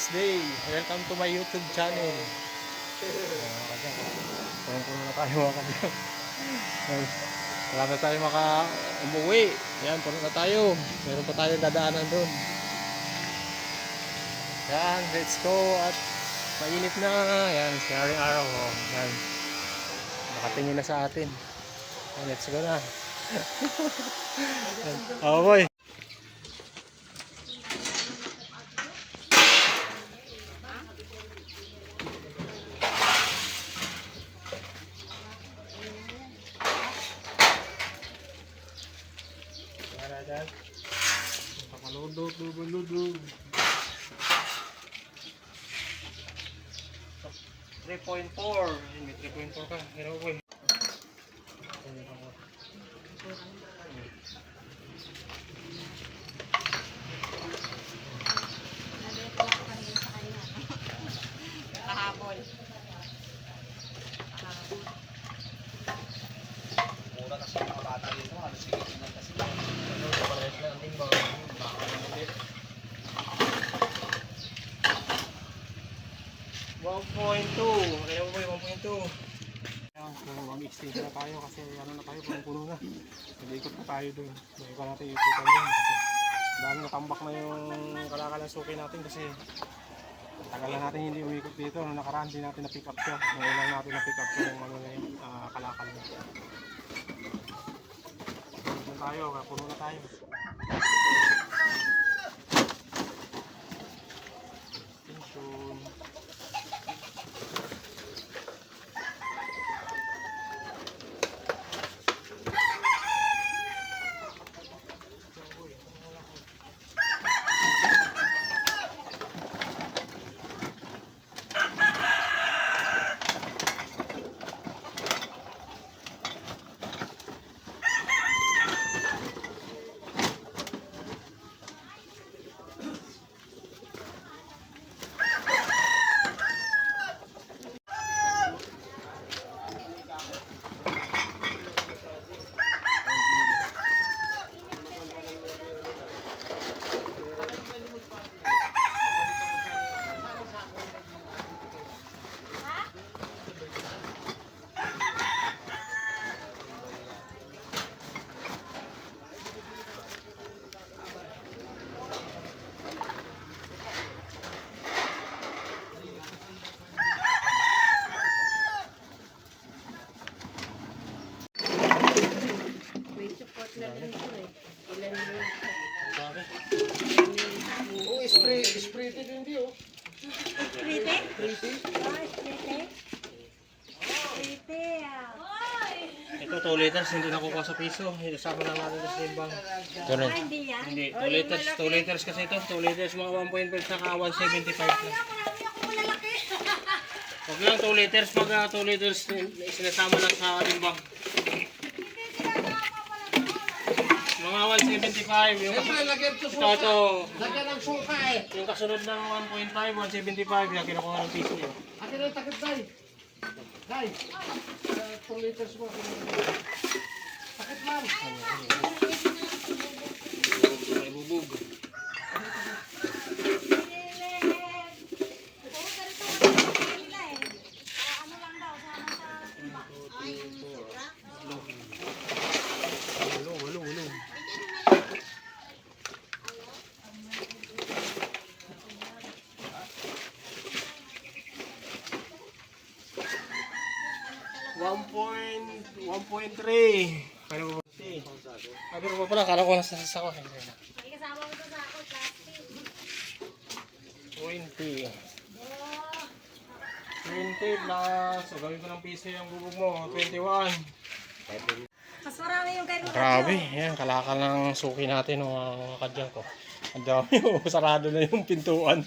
Wednesday. Welcome to my YouTube channel. Puno na tayo mga kadyan. Wala na tayo umuwi. Yan, puno na tayo. Meron pa tayo dadaanan doon. Yan, let's go. At mainit na. Yan, sinaring araw. Oh. Yan. Nakatingin na sa atin. Yan, let's go na. Oh boy. Dyan. Pakaludog, lubog. 3.4. May 3.4 ka. Hero boy. Kahapon. Mura kasi mga bata dito, halos sigitin lang kasi. 1.2. Ayaw mo yung 1.2. Mag-extend na tayo kasi ano na tayo, puno na. Nag-ikot na tayo doon. Bago ka natin ikutan doon. Dami nakambak na yung kalakalang suki natin kasi tagal na natin hindi umikot dito. Nung nakaraan hindi natin na-pick up siya. Ngayon lang natin na-pick up yung ano na yung kalakal na. Puno tayo, puno na tayo. Attention. Sprite din di oh. Sprite? Sprite. Ito 2 liters, hindi nakukuha sa piso. Isama lang natin sa simbang. Hindi yan? Hindi, 2 liters kasi ito. 2 liters mga 1.5 saka 175 lang. Huwag lang 2 liters, pag 2 liters sinasama lang sa timbang. Mga 175 yung ito. Lagyan ng suka eh. Yung kasunod ng 1.5, 175 yung kinukuha ng piso yun. Akin ang takip day. Day. 2 liters mo. Takip lang. May bubog. Walo. 1.3. Pero ba? Pero ba pala, kala ko nasa sasako. May kasama mo sa ako, plastic. 20. 20 plus, so gawin ko ng piso yung bubog mo, 21. Mas marami yung kay Ruda. Grabe, yan, kalakal ng suki natin, mga kadyang ko. Ang dami, sarado na yung pintuan.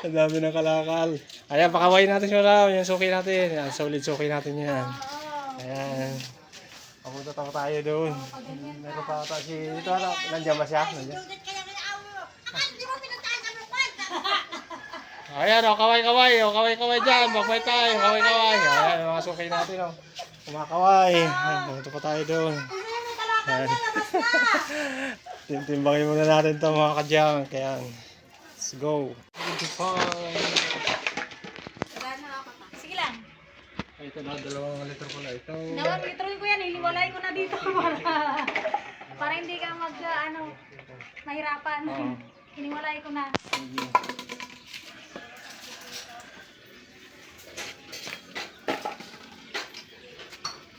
Ang dami ng kalakal. Ayan, pakawain natin siya yung suki natin. Yan, solid suki natin yan. Ayan. Papunta tayo doon. Meron pa ata si, ito ano, nandiyan ba siya? Nandiyan. Ayan, kaway-kaway dyan, bagbay tayo, kaway-kaway. Ayan, mga suki natin, kumakaway. Pumunta pa tayo doon. Timbangin muna natin ito mga kadyang. Kaya, let's go. Wala na ako pa. Sige lang. Ito na, 2 liter pala. Ito. Litroin ko yan. Hiliwalay ko na dito para hindi ka mahirapan. Hiniwalay ko na.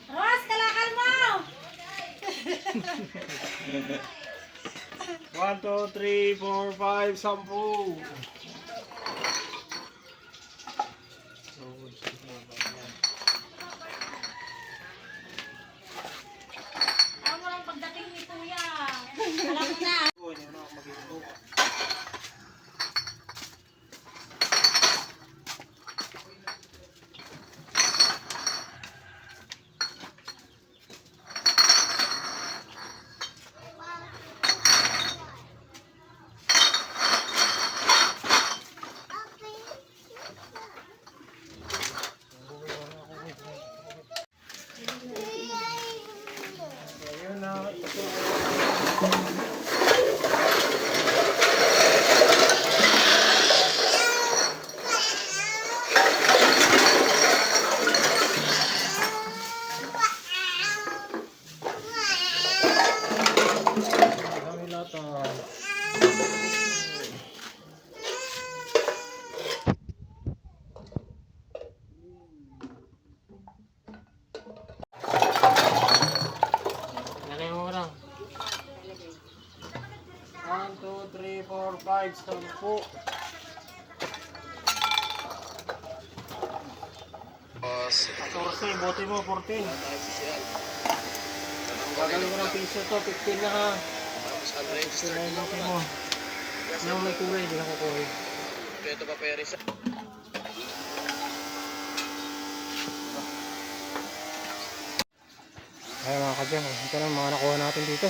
Ros, kalakal mo! 1, 2, 3, 4, 5, 10. Alam mo lang pagdating ni Kuya. Alam mo na. Ayun na, ito. Dami lata. Lagay mo lang. 1, 2, 3, 4, 5, 10. 14, bote mo, 14. Gagaling ko ng piso to, 15 na ha. 15 na yung bote mo. Yung may kulay, hindi na kukuhin. Ito pa Peris. Ay mga kadyang, ito na mga nakuha natin dito.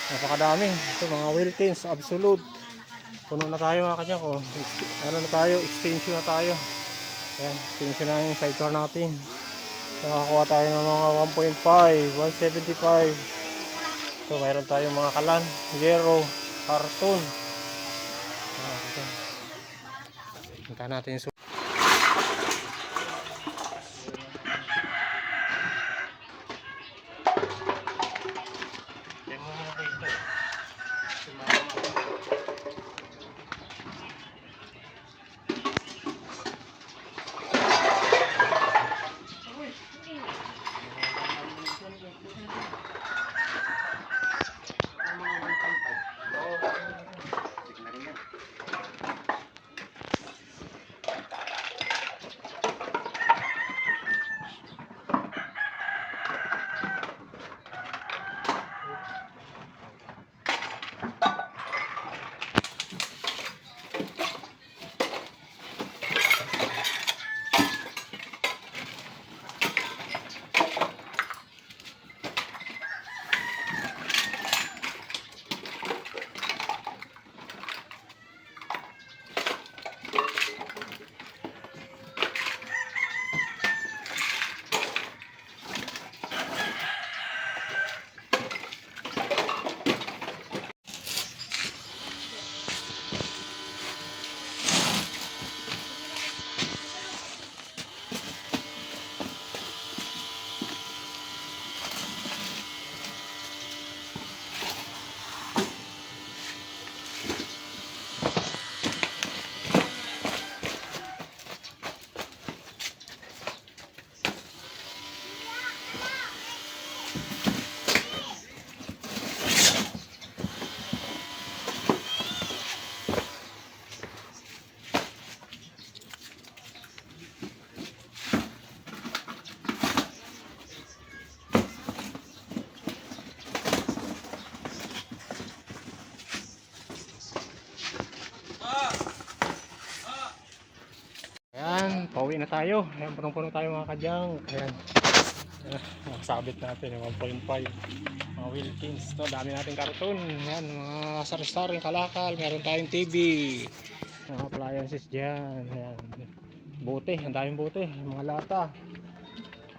Napakadami. Ito mga Wilkins, Absolute. Puno na tayo mga kadyang. Ano na tayo, extension na tayo. Ayan, extension na yung sidecar natin. Nakakuha tayo ng mga 1.5, 175. So mayroon tayong mga kalan, zero, carton. Hinta natin yung pauwi na tayo. Ayan, punong-puno tayo mga kadyang. Ayan. Nakasabit natin yung 1.5. Mga Wilkins. No, dami natin karton. Ayan, mga sari-saring kalakal. Meron tayong TV. Mga appliances dyan. Ayan. Bote. Ang daming bote. Mga lata.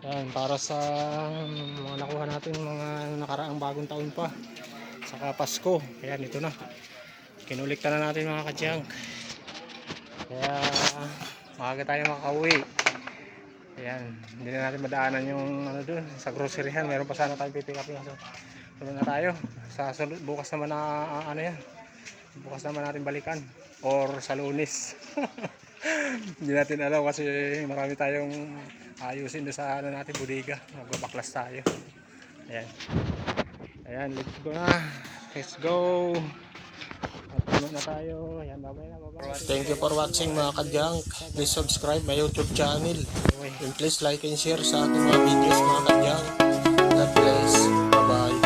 Ayan, para sa mga nakuha natin mga nakaraang bagong taon pa. Saka Pasko. Ayan, ito na. Kinulikta na natin mga kadyang. Kaya maaga tayo makauwi. Ayan, hindi na natin madaanan yung ano doon sa groceryhan. Meron pa sana tayong pipick up. So, tuloy na tayo. Sa bukas naman na ano yan. Bukas naman natin balikan or sa Lunes. Hindi natin alam kasi marami tayong ayusin doon sa ano natin bodega. Magbabaklas tayo. Ayan. Ayan, let's go na. Let's go. At tuloy na tayo. Ayan, bye-bye na, bye-bye. Thank you for watching mga kadyang. Please subscribe my YouTube channel. And please like and share sa ating mga videos mga kadyang. God bless. Bye-bye.